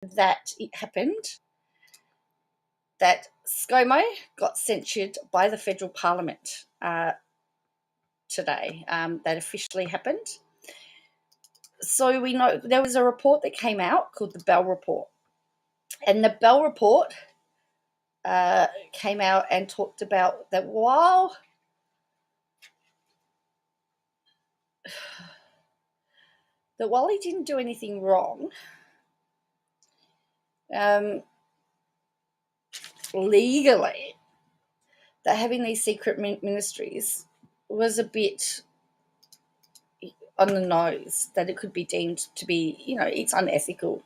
that it happened, that Scomo got censured by the federal parliament today. That officially happened. So we know there was a report that came out called the Bell Report. And the Bell Report came out and talked about that while he didn't do anything wrong, legally, that having these secret ministries was a bit on the nose, that it could be deemed to be, it's unethical.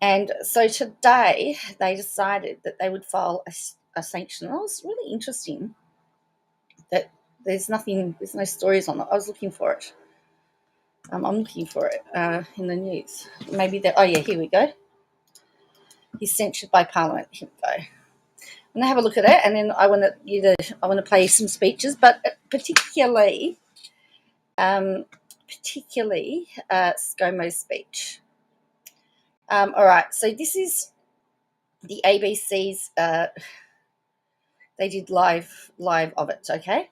And so today they decided that they would file a sanction. That was really interesting that there's no stories on it. I was looking for it. I'm looking for it in the news. Maybe that. Oh yeah, here we go. He's censured by Parliament. Here we go. I'm gonna have a look at it, and then I want to play some speeches, but particularly Scomo's speech. All right, so this is the ABC's. They did live of it. Okay,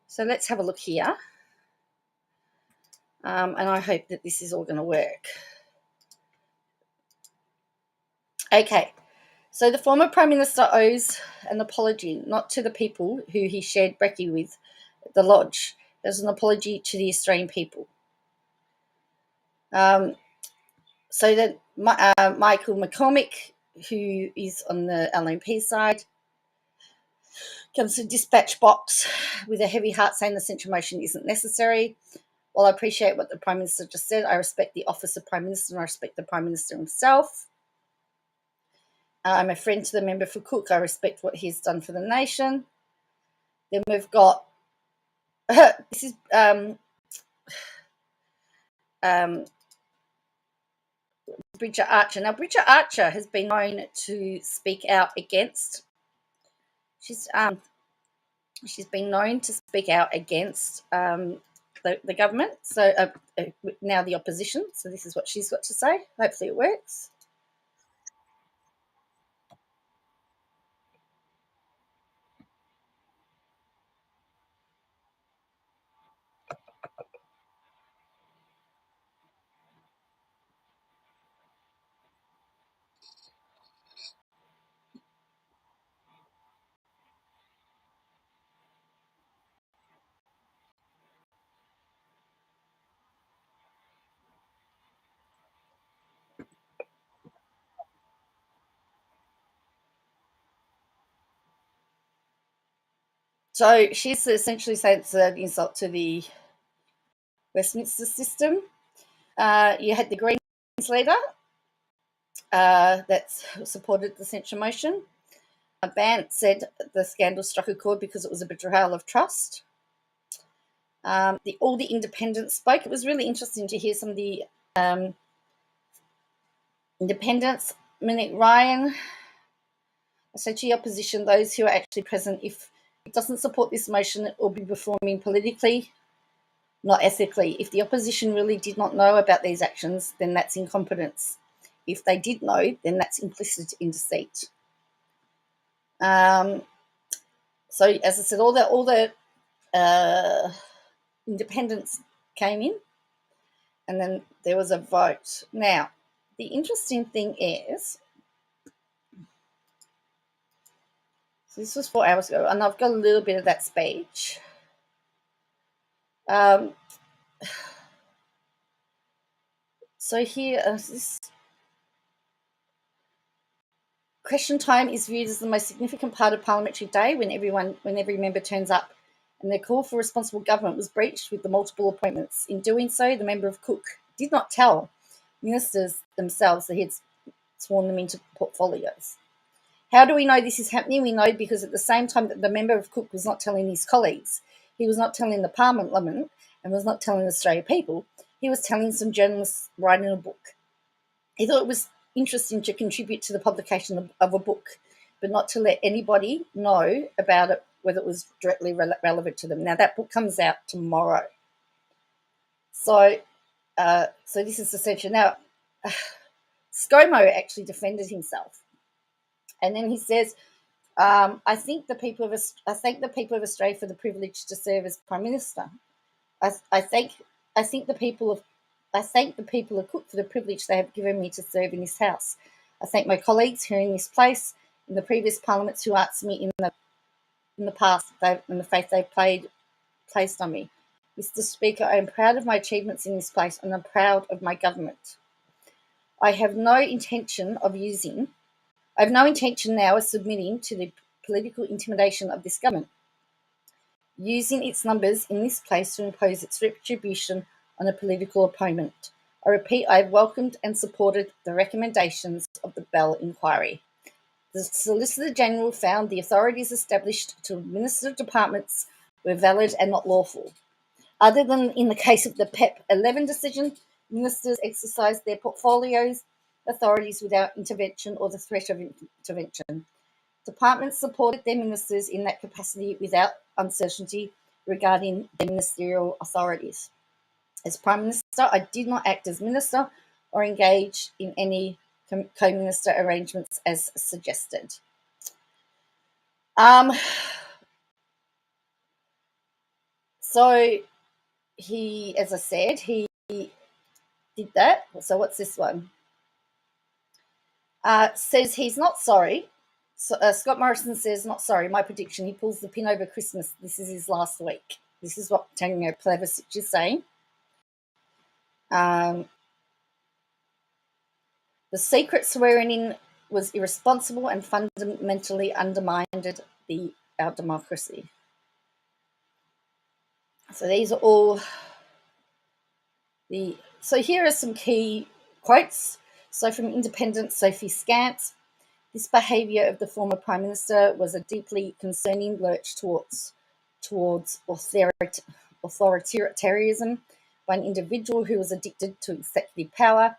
so let's have a look here, and I hope that this is all going to work. Okay, so the former Prime Minister owes an apology, not to the people who he shared brekkie with at the lodge. There's an apology to the Australian people. So that Michael McCormick, who is on the LNP side, comes to dispatch box with a heavy heart saying the censure motion isn't necessary. While I appreciate what the Prime Minister just said, I respect the office of Prime Minister and I respect the Prime Minister himself. I'm a friend to the member for Cook. I respect what he's done for the nation. Then we've got this is Bridget Archer. Now, Bridget Archer has been known to speak out against. She's been known to speak out against the government. So now the opposition. So this is what she's got to say. Hopefully, it works. So she's essentially saying it's an insult to the Westminster system. You had the Greens leader that supported the censure motion. Bant said the scandal struck a chord because it was a betrayal of trust. All the independents spoke. It was really interesting to hear some of the independents. Monique Ryan, I say to the opposition, those who are actually present, if it doesn't support this motion, it will be performing politically, not ethically. If the opposition really did not know about these actions, then that's incompetence. If they did know, then that's implicit in deceit. So, as I said, all the independents came in, and then there was a vote. Now, the interesting thing is, so this was 4 hours ago, and I've got a little bit of that speech. So here, this question time is viewed as the most significant part of parliamentary day when every member turns up, and their call for responsible government was breached with the multiple appointments. In doing so, the member of Cook did not tell ministers themselves that he had sworn them into portfolios. How do we know this is happening? We know because at the same time that the member of Cook was not telling his colleagues, he was not telling the Parliament and was not telling the Australian people, he was telling some journalists writing a book. He thought it was interesting to contribute to the publication of a book, but not to let anybody know about it, whether it was directly relevant to them. Now, that book comes out tomorrow. So this is the censure. Now, Scomo actually defended himself, and then he says, I thank the people of Australia for the privilege to serve as Prime Minister. I thank the people of Cook for the privilege they have given me to serve in this House. I thank my colleagues here in this place, in the previous parliaments, who asked me in the past and the faith they've placed on me. Mr. Speaker, I am proud of my achievements in this place, and I'm proud of my government. I have no intention now of submitting to the political intimidation of this government, using its numbers in this place to impose its retribution on a political opponent. I repeat, I have welcomed and supported the recommendations of the Bell inquiry. The Solicitor General found the authorities established to administer departments were valid and not lawful. Other than in the case of the PEP 11 decision, ministers exercised their portfolios authorities without intervention or the threat of intervention. Departments supported their ministers in that capacity without uncertainty regarding their ministerial authorities. As Prime Minister, I did not act as minister or engage in any co-minister arrangements as suggested. So he, as I said, he did that. So what's this one? Says he's not sorry. So, Scott Morrison says, not sorry. My prediction, he pulls the pin over Christmas. This is his last week. This is what Tanya Plavisic is saying. The secret swearing in was irresponsible and fundamentally undermined our democracy. So these are all so here are some key quotes. So from Independent, Sophie Scant, this behaviour of the former Prime Minister was a deeply concerning lurch towards authoritarianism by an individual who was addicted to executive power.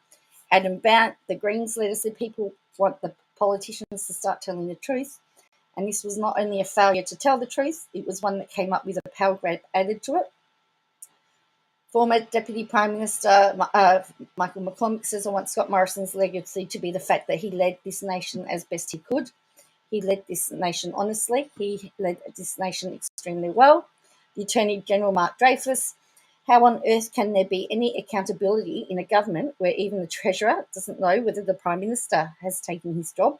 Adam Bant, the Greens leader, said people want the politicians to start telling the truth. And this was not only a failure to tell the truth, it was one that came up with a power grab added to it. Former Deputy Prime Minister Michael McCormick says, I want Scott Morrison's legacy to be the fact that he led this nation as best he could. He led this nation honestly. He led this nation extremely well. The Attorney General, Mark Dreyfus, how on earth can there be any accountability in a government where even the Treasurer doesn't know whether the Prime Minister has taken his job?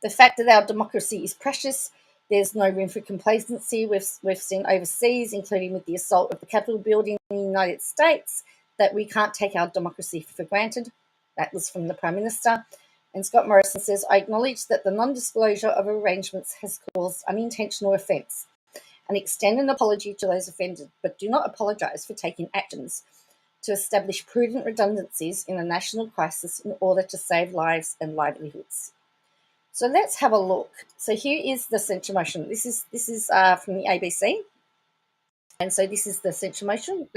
The fact that our democracy is precious, there's no room for complacency. We've seen overseas, including with the assault of the Capitol building in the United States, that we can't take our democracy for granted. That was from the Prime Minister. And Scott Morrison says, I acknowledge that the non-disclosure of arrangements has caused unintentional offence and extend an apology to those offended, but do not apologise for taking actions to establish prudent redundancies in a national crisis in order to save lives and livelihoods. So let's have a look. So here is the censure motion. This is from the ABC. And so this is the censure motion.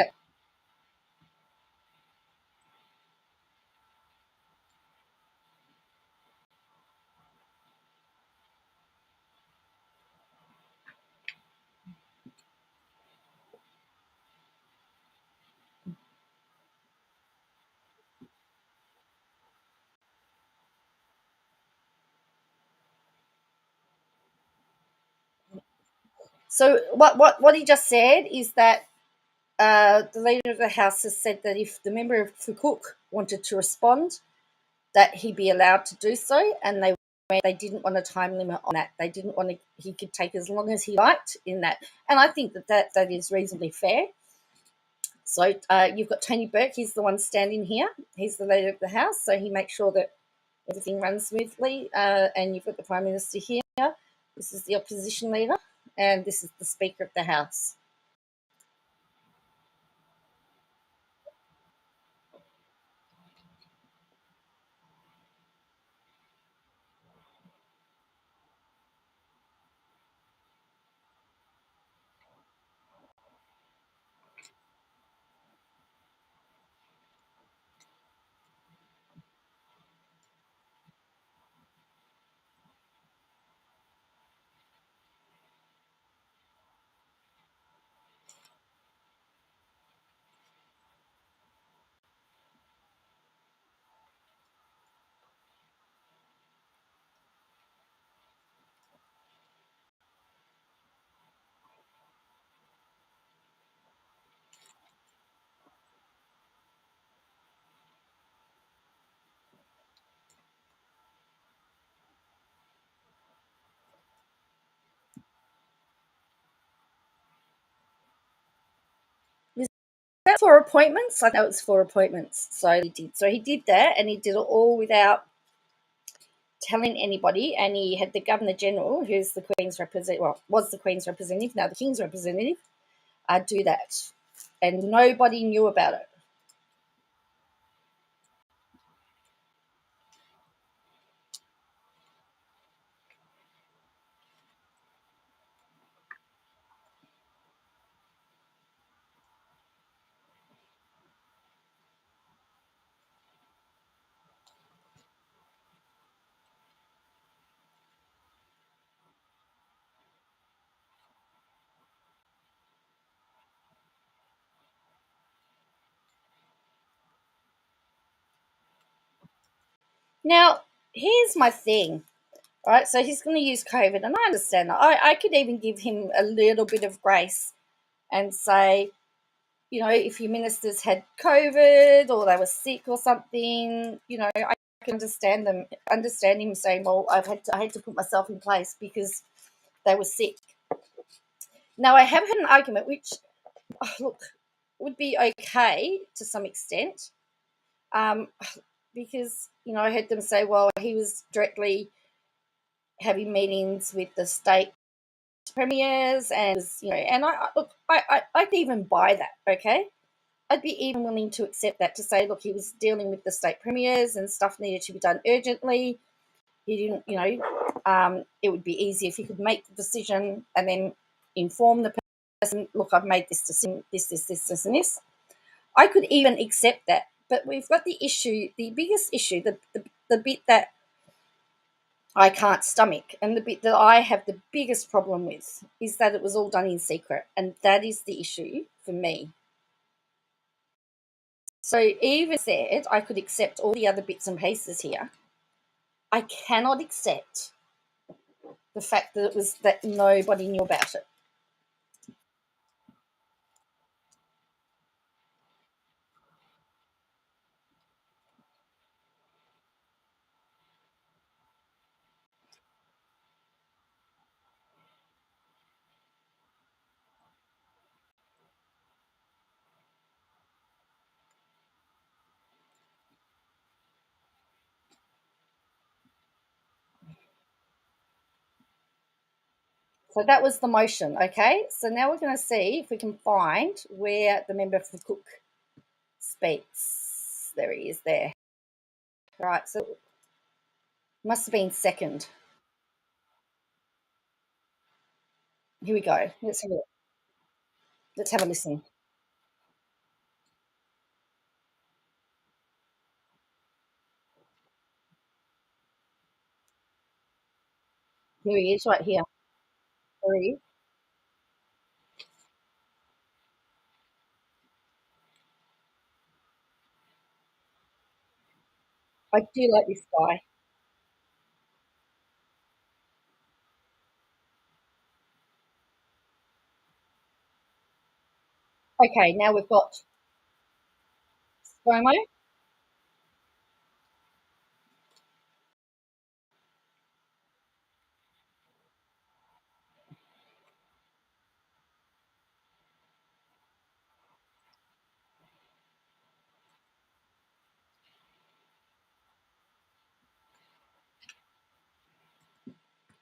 So what he just said is that the Leader of the House has said that if the member for Cook wanted to respond, that he'd be allowed to do so, and they didn't want a time limit on that. They didn't want to. He could take as long as he liked in that, and I think that is reasonably fair. So you've got Tony Burke. He's the one standing here. He's the Leader of the House, so he makes sure that everything runs smoothly. And you've got the Prime Minister here. This is the opposition leader, and this is the Speaker of the House. for appointments. I know it's for appointments. So he did. So he did that, and he did it all without telling anybody. And he had the Governor General, who's the Queen's representative, well, was the Queen's representative, now the King's representative, do that, and nobody knew about it. Now, here's my thing, right? So he's going to use COVID, and I understand that. I could even give him a little bit of grace and say, if your ministers had COVID or they were sick or something, I can understand him saying, well, I had to put myself in place because they were sick. Now, I have had an argument which, look, would be okay to some extent, um, because, I heard them say, well, he was directly having meetings with the state premiers and, and look, I could even buy that, okay? I'd be even willing to accept that, to say, look, he was dealing with the state premiers and stuff needed to be done urgently. He didn't, it would be easy if he could make the decision and then inform the person, look, I've made this decision, this, and this. I could even accept that. But we've got the issue, the biggest issue, the bit that I can't stomach, and the bit that I have the biggest problem with, is that it was all done in secret. And that is the issue for me. So even said I could accept all the other bits and pieces here, I cannot accept the fact that it was that nobody knew about it. So that was the motion, okay? So now we're going to see if we can find where the member for Cook speaks. There he is there. All right, so it must have been second. Here we go. Let's have a listen. Here he is, right here. There he is. I do like this guy. Okay, now we've got Scomo.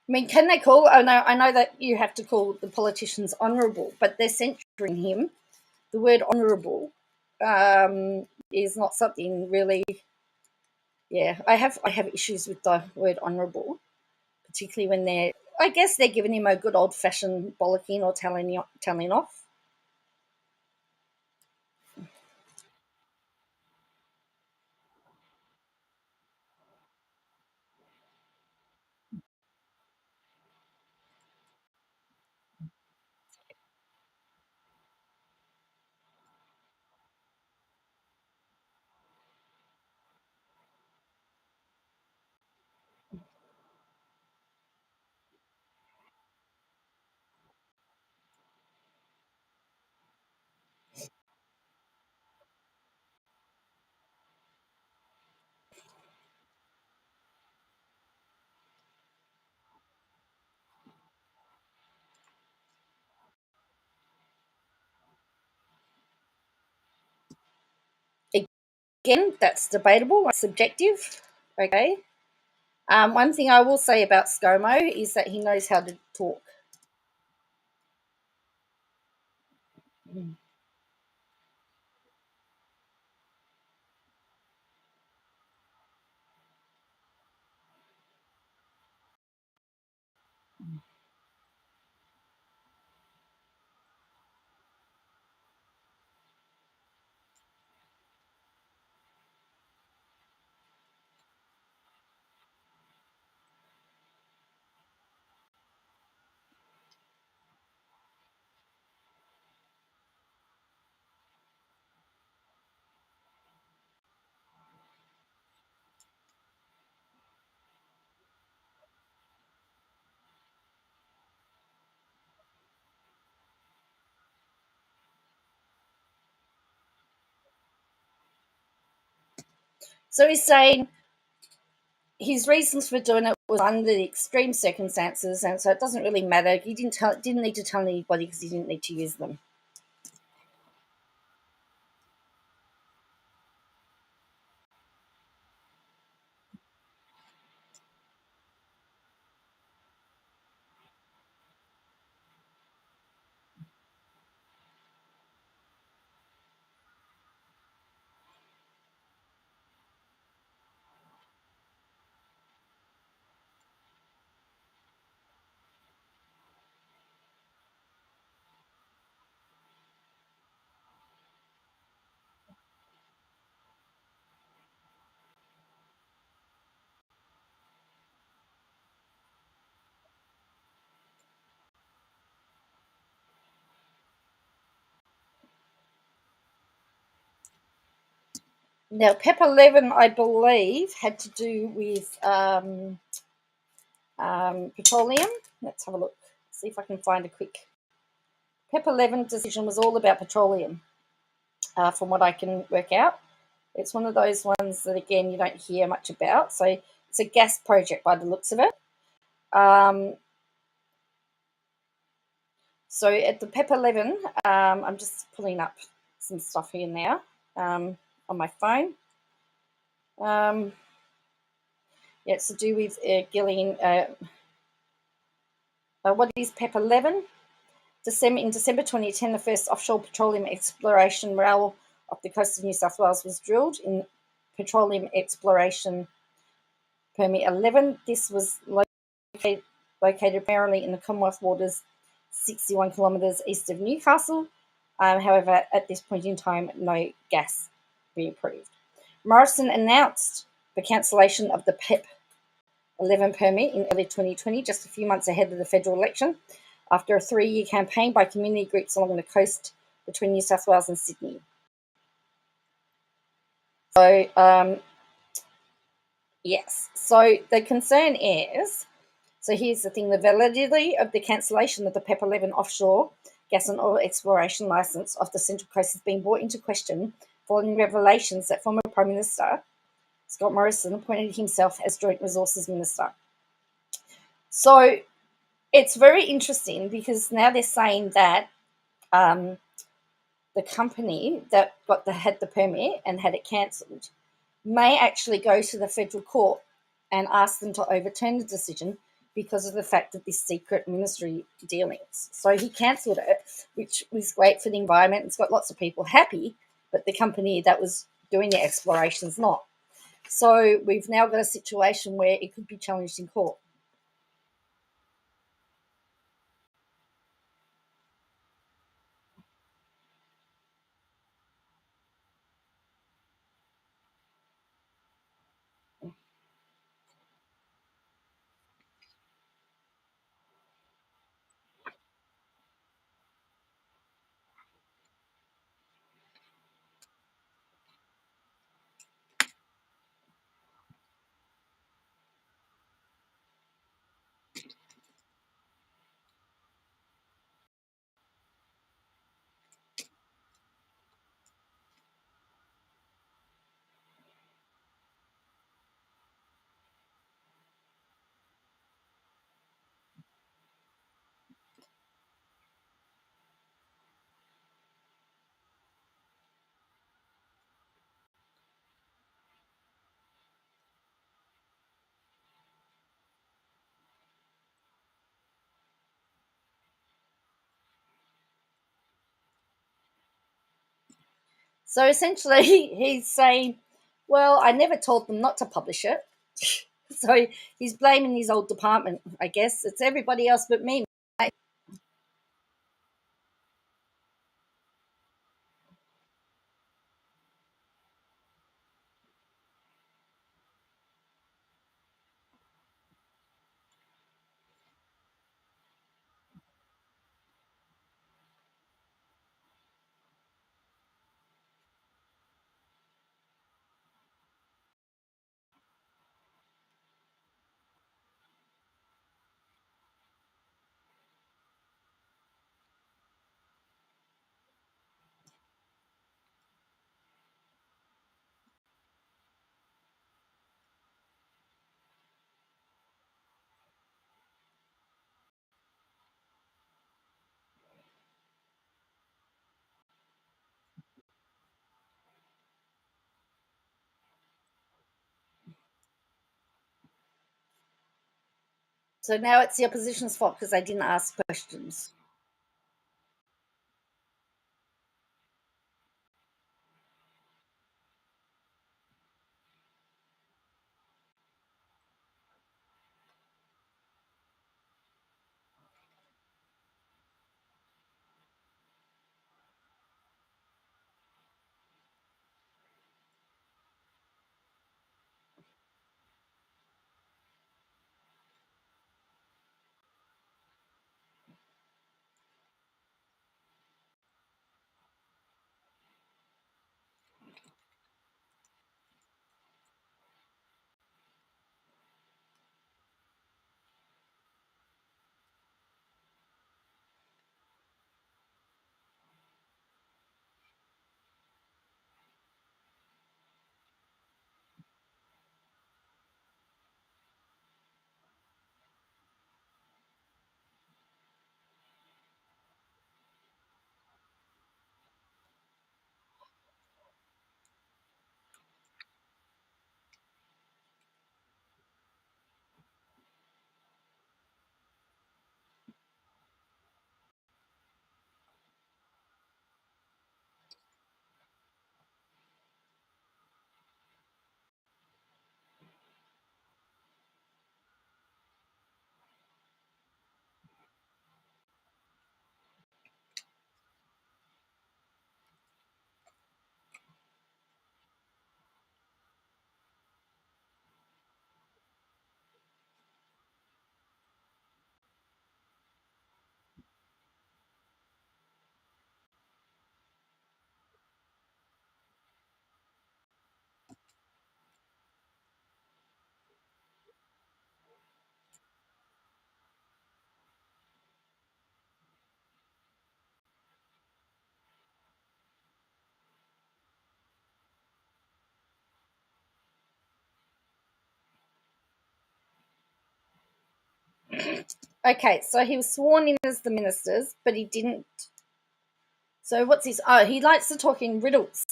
I mean, can they call? I know that you have to call the politicians honourable, but they're censuring him. The word honourable is not something really. Yeah, I have issues with the word honourable, particularly when they're. I guess they're giving him a good old fashioned bollocking or telling off. Again, that's debatable, that's subjective. Okay. One thing I will say about Scomo is that he knows how to talk. So he's saying his reasons for doing it was under the extreme circumstances, and so it doesn't really matter. He didn't need to tell anybody because he didn't need to use them. Now, PEP 11, I believe, had to do with petroleum. Let's have a look. See if I can find a quick. PEP 11 decision was all about petroleum, from what I can work out. It's one of those ones that, again, you don't hear much about. So it's a gas project by the looks of it. So at the PEP 11, I'm just pulling up some stuff here now on my phone. Yeah, it's to do with Gillian. What is PEP 11? In December 2010, the first offshore petroleum exploration well off the coast of New South Wales was drilled in Petroleum Exploration Permit 11. This was located primarily in the Commonwealth waters, 61 kilometres east of Newcastle. However, at this point in time, no gas being approved. Morrison announced the cancellation of the PEP 11 permit in early 2020, just a few months ahead of the federal election, after a 3-year campaign by community groups along the coast between New South Wales and Sydney. So, yes. So the concern is, so here's the thing, the validity of the cancellation of the PEP 11 offshore gas and oil exploration licence off the Central Coast has been brought into question following revelations that former Prime Minister Scott Morrison appointed himself as Joint Resources Minister. So it's very interesting because now they're saying that the company that had the permit and had it cancelled may actually go to the federal court and ask them to overturn the decision because of the fact of this secret ministry dealings. So he cancelled it, which was great for the environment. It's got lots of people happy, but the company that was doing the exploration is not. So we've now got a situation where it could be challenged in court. So essentially, he's saying, well, I never told them not to publish it. So he's blaming his old department, I guess. It's everybody else but me. So now it's the opposition's fault because they didn't ask questions. Okay, so he was sworn in as the ministers, but he didn't. So what's his? Oh, he likes to talk in riddles.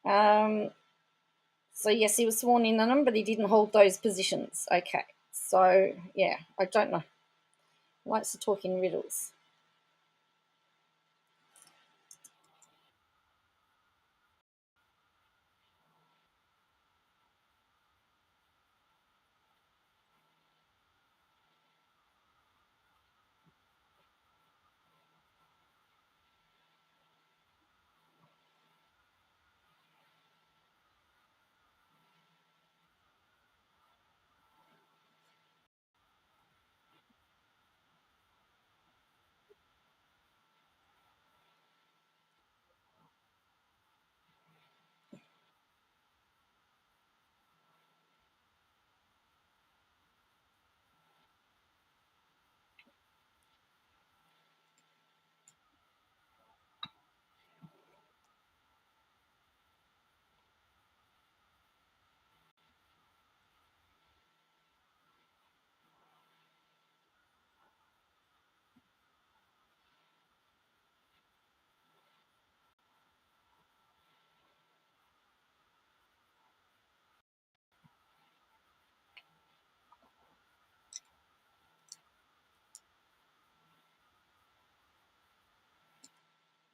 Um, so yes, he was sworn in on them, but he didn't hold those positions. Okay, so yeah, I don't know. He likes to talk in riddles.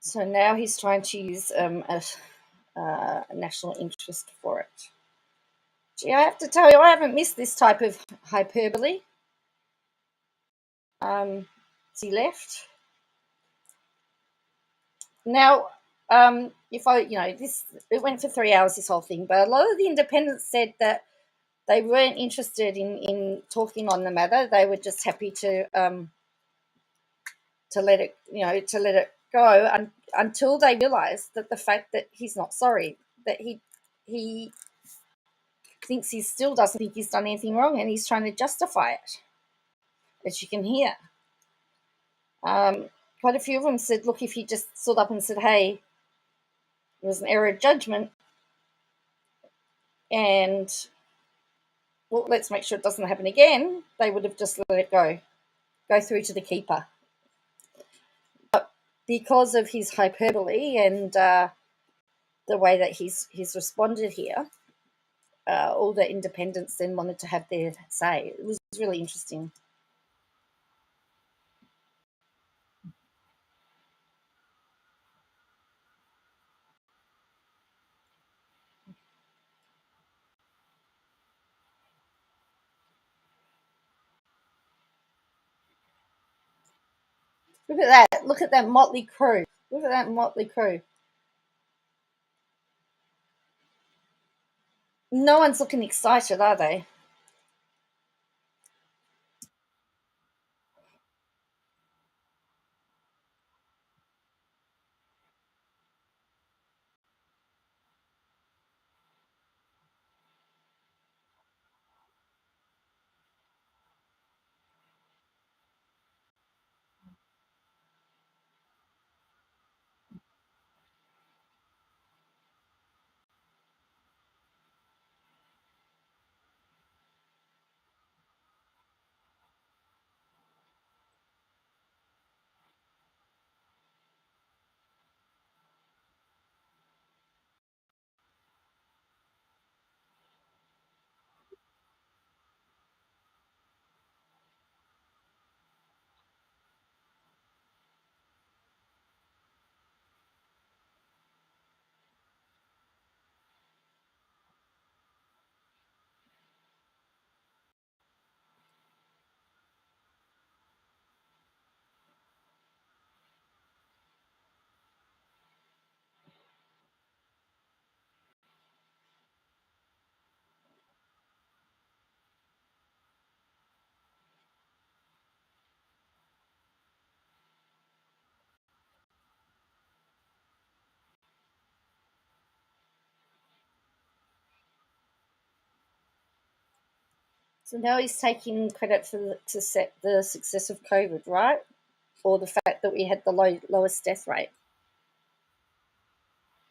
So now he's trying to use a national interest for it. Gee, I have to tell you, I haven't missed this type of hyperbole. He left. Now, if I, it went for 3 hours, this whole thing, but a lot of the independents said that they weren't interested in talking on the matter. They were just happy to let it, to let it go until they realised that the fact that he's not sorry, that he thinks he still doesn't think he's done anything wrong, and he's trying to justify it, as you can hear. Quite a few of them said, look, if he just stood up and said, hey, it was an error of judgment, and well, let's make sure it doesn't happen again, they would have just let it go through to the keeper. But because of his hyperbole and the way that he's responded here, all the independents then wanted to have their say. It was really interesting. Look at that. Look at that motley crew. Look at that motley crew. No one's looking excited, are they? So now he's taking credit for the success of COVID, right? Or the fact that we had the lowest death rate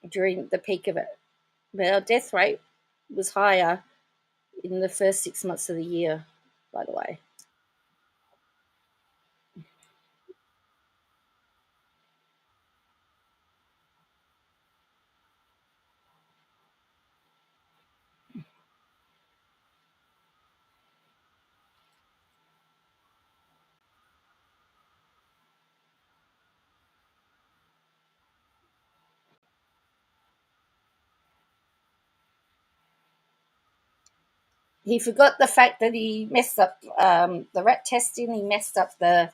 during the peak of it. But our death rate was higher in the first 6 months of the year, by the way. He forgot the fact that he messed up the rat testing. He messed up the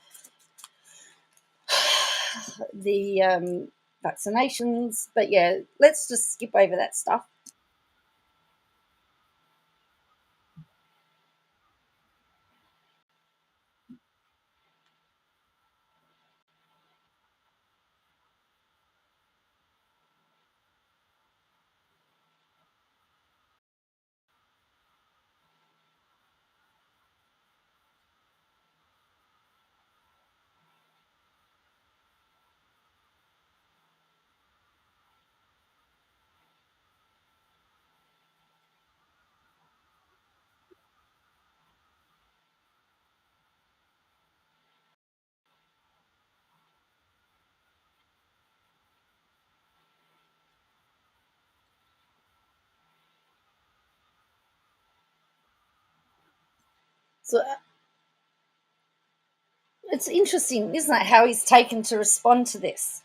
vaccinations. But yeah, let's just skip over that stuff. So it's interesting, isn't it, how he's taken to respond to this?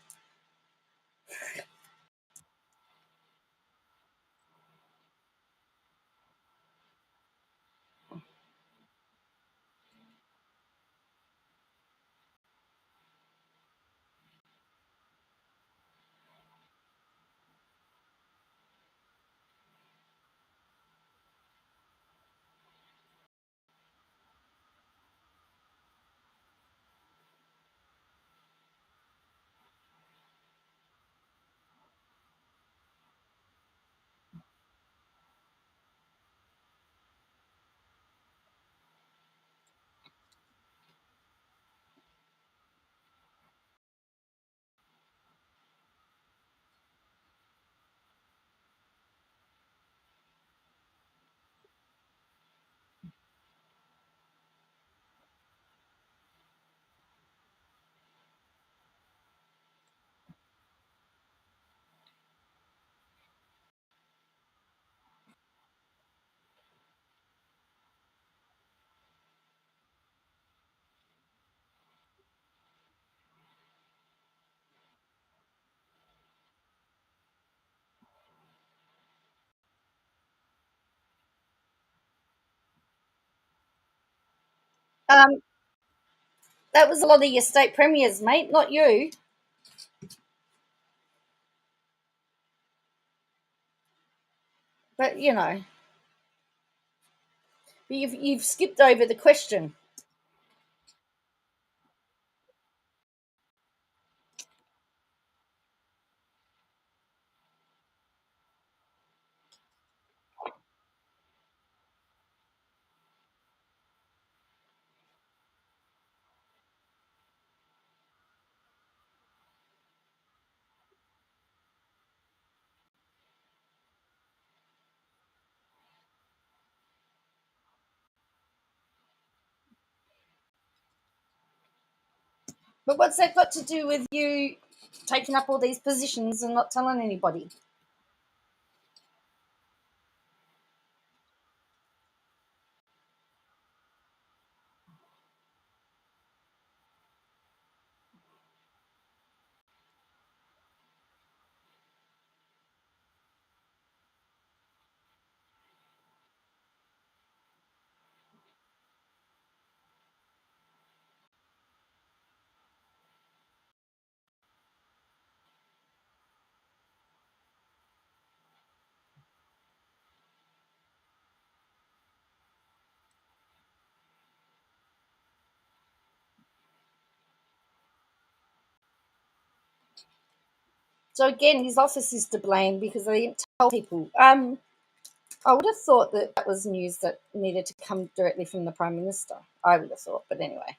Um, that was a lot of your state premiers, mate, not you. But you've skipped over the question. But what's that got to do with you taking up all these positions and not telling anybody? So again, his office is to blame because they didn't tell people. I would have thought that that was news that needed to come directly from the Prime Minister. I would have thought, but anyway.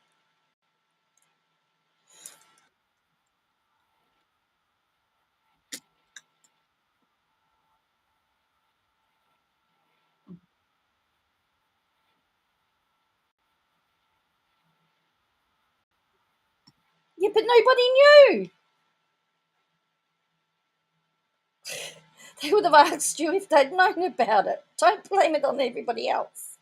Yeah, but nobody knew. They would have asked you if they'd known about it. Don't blame it on everybody else.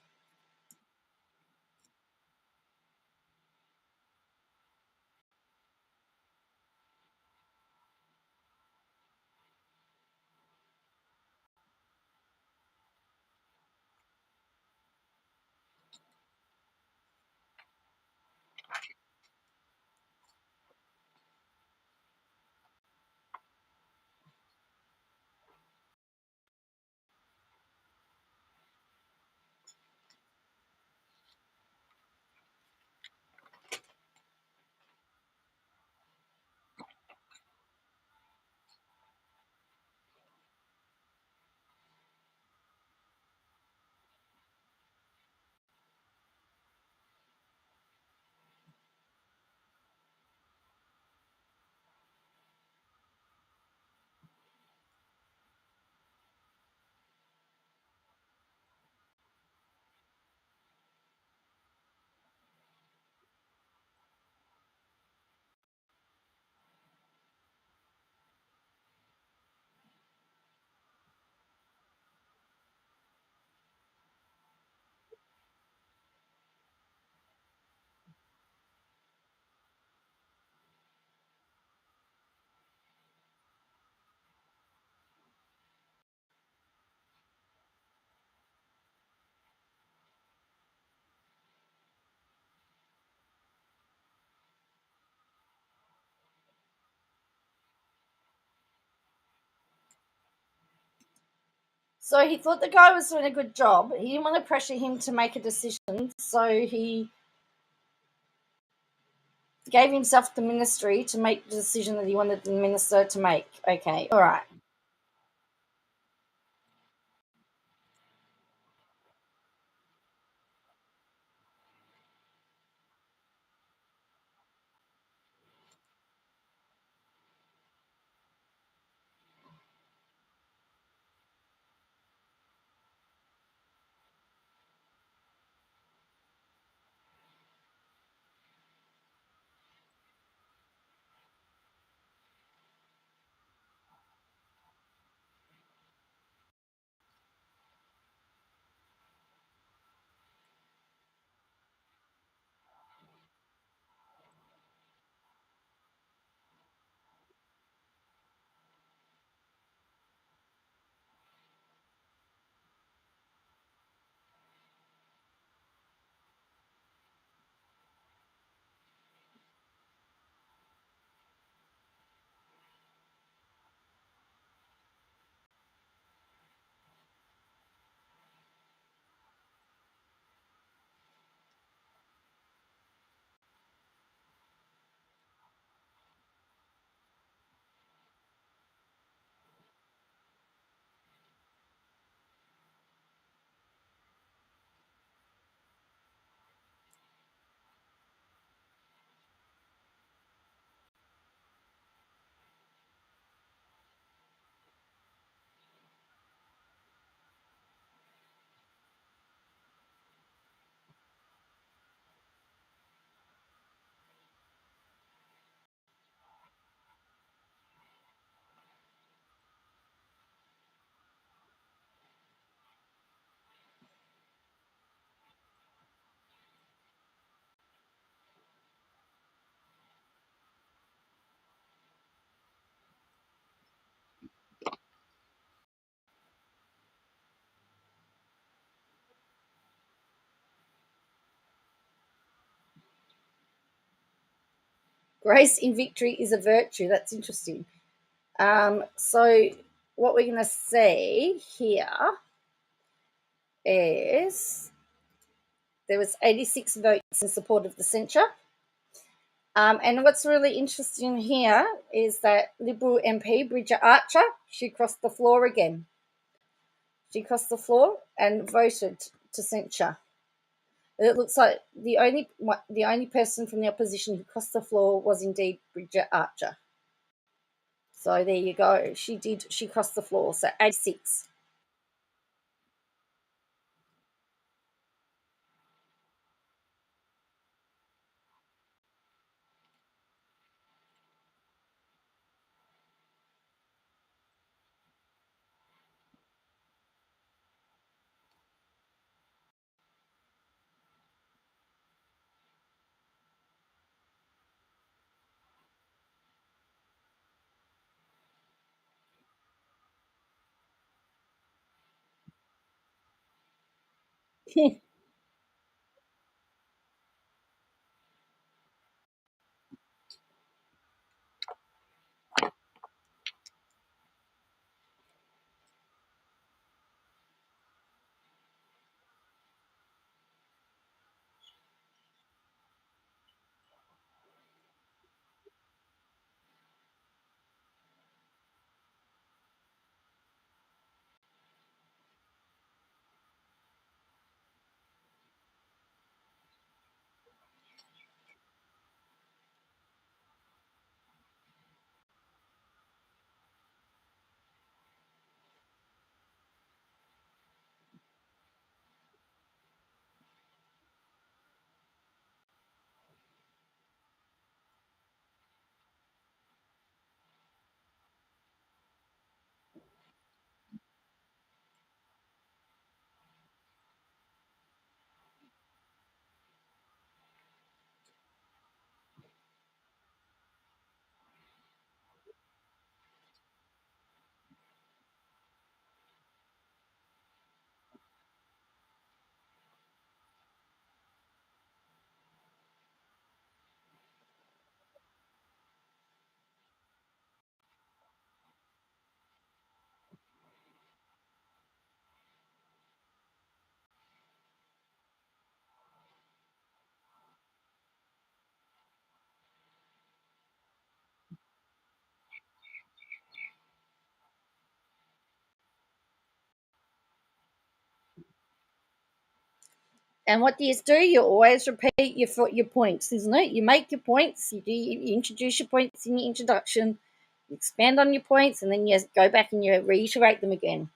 So he thought the guy was doing a good job. He didn't want to pressure him to make a decision, so he gave himself the ministry to make the decision that he wanted the minister to make. Okay, all right. Grace in victory is a virtue. That's interesting. So what we're going to say here is there was 86 votes in support of the censure. And what's really interesting here is that Liberal MP Bridget Archer, she crossed the floor again. She crossed the floor and voted to censure. It looks like the only person from the opposition who crossed the floor was indeed Bridget Archer. So there you go. She crossed the floor. So 86. And what do? You always repeat your points, isn't it? You make your points, you introduce your points in your introduction, you expand on your points, and then you go back and you reiterate them again.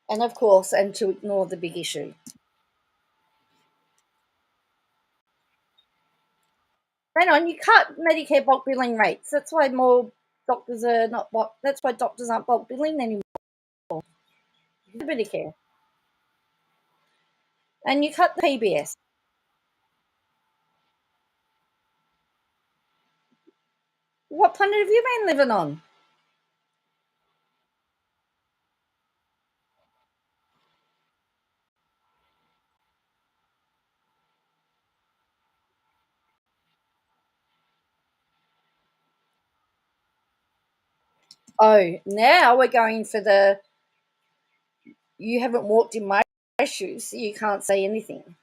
And of course, and to ignore the big issue. Hang on, you cut Medicare bulk billing rates. That's why more doctors are not. That's why doctors aren't bulk billing anymore. Medicare, and you cut the PBS. What planet have you been living on? Oh, now we're going for the. You haven't walked in my shoes, so you can't say anything.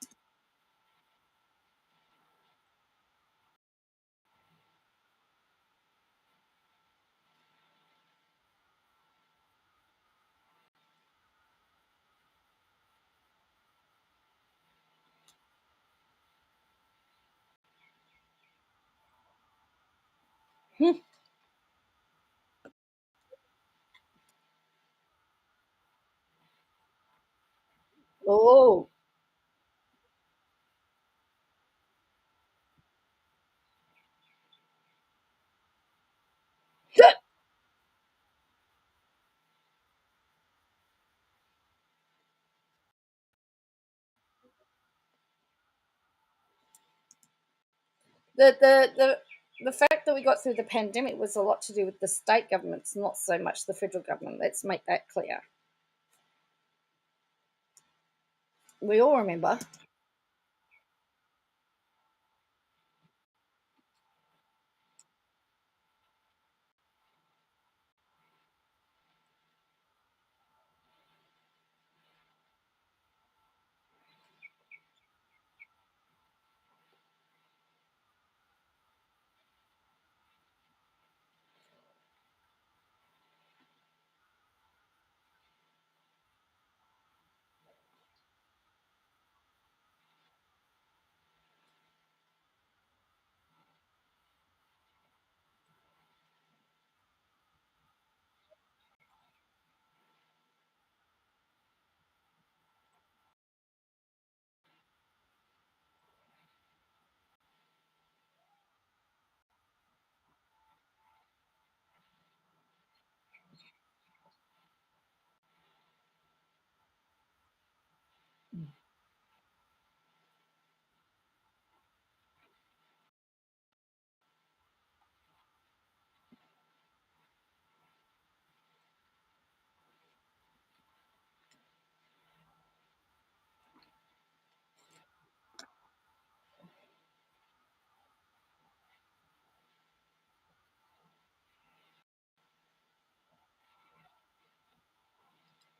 Oh, the fact that we got through the pandemic was a lot to do with the state governments, not so much the federal government. Let's make that clear. We all remember.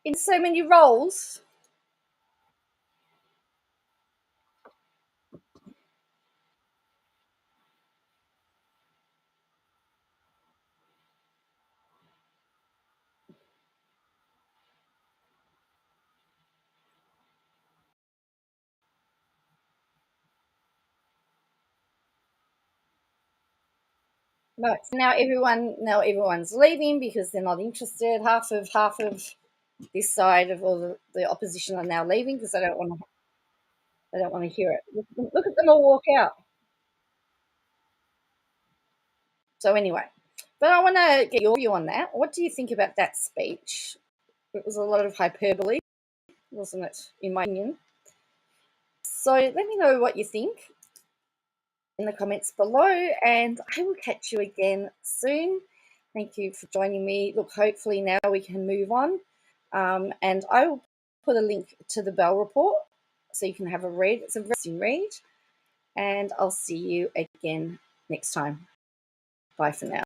In so many roles. No, now everyone's leaving because they're not interested. Half of this side of all the opposition are now leaving because they don't want to hear it. Look at them all walk out. So anyway, but I want to get your view on that. What do you think about that speech? It was a lot of hyperbole, wasn't it? In my opinion. So let me know what you think in the comments below, and I will catch you again soon. Thank you for joining me. Look, hopefully now we can move on, and I will put a link to the Bell report so you can have a read. It's a very interesting read, and I'll see you again next time. Bye for now.